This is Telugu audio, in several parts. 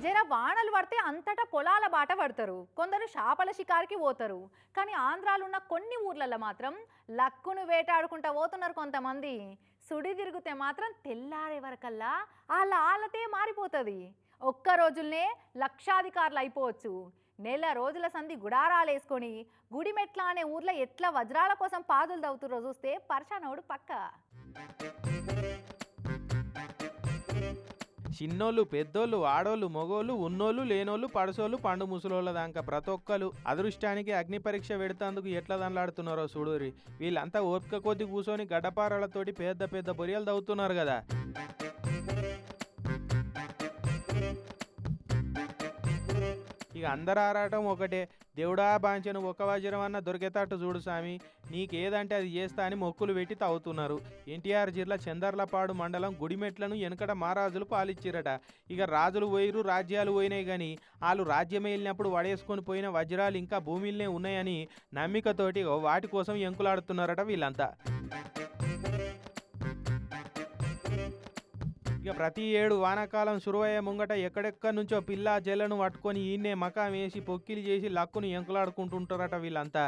జర వానలు పడితే అంతటా పొలాల బాట పడతారు, కొందరు చేపల షికారికి పోతారు. కానీ ఆంధ్రాలో ఉన్న కొన్ని ఊర్లలో మాత్రం లక్కును వేటాడుకుంటా పోతున్నారు కొంతమంది. సుడి తిరిగితే మాత్రం తెల్లారే వరకల్లా వాళ్ళ ఆలతే మారిపోతుంది. ఒక్క రోజుల్నే లక్షాధికారులు అయిపోవచ్చు. నెల రోజుల సంధి గుడారాలు వేసుకొని గుడిమెట్ల అనే ఊర్లో ఎట్లా వజ్రాల కోసం పాదులు తవ్వుతురో చూస్తే పర్షానోడు పక్క. చిన్నోళ్ళు పెద్దోళ్ళు ఆడోళ్ళు మగోళ్ళు ఉన్నోళ్ళు లేనోళ్ళు పడసోళ్ళు పండు ముసలోళ్ళ దాకా ప్రతి ఒక్కరు అదృష్టానికి అగ్ని పరీక్ష పెడతాందుకు ఎట్లా దండలాడుతున్నారో చూడురి. వీళ్ళంతా ఓపిక కొద్ది కూర్చొని గడ్డపారలతోటి పెద్ద పెద్ద బొరియలు తవ్వుతున్నారు కదా. ఇక అందరు ఆరాటం ఒకటే, దేవుడా బాంచను ఒక వజ్రం అన్న దొరికేటట్టు చూడు స్వామి, నీకేదంటే అది చేస్తా అని మొక్కులు పెట్టి తాగుతున్నారు. ఎన్టీఆర్ జిల్లా చందర్లపాడు మండలం గుడిమెట్లను వెనకట మహారాజులు పాలిచ్చిరట. ఇక రాజులు పోయిరు, రాజ్యాలు పోయినాయి, కానీ వాళ్ళు రాజ్యం వెళ్ళినప్పుడు వడేసుకొని పోయిన వజ్రాలు ఇంకా భూమిలోనే ఉన్నాయని నమ్మికతోటి వాటి కోసం ఎంకులాడుతున్నారట వీళ్ళంతా. ఇక ప్రతి ఏడు వానాకాలం సురువయ్య ముంగట ఎక్కడెక్కడి నుంచో పిల్ల జల్లను పట్టుకొని ఈయన్నే మకాం వేసి పొక్కిలు చేసి లక్కును ఎంకులాడుకుంటుంటారట వీళ్ళంతా.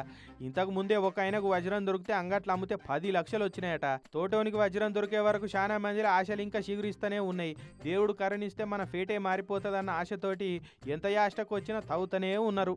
ఇంతకు ముందే ఒక ఆయనకు వజ్రం దొరికితే అంగట్లు అమ్మితే 10 లక్షలు వచ్చినాయట. తోటోనికి వజ్రం దొరికే వరకు చాలా మందిలో ఆశలు ఇంకా చిగురిస్తూనే ఉన్నాయి. దేవుడు కరుణిస్తే మన ఫేటే మారిపోతుందన్న ఆశతోటి ఎంత యాష్టకు వచ్చినా తవ్వుతూనే ఉన్నారు.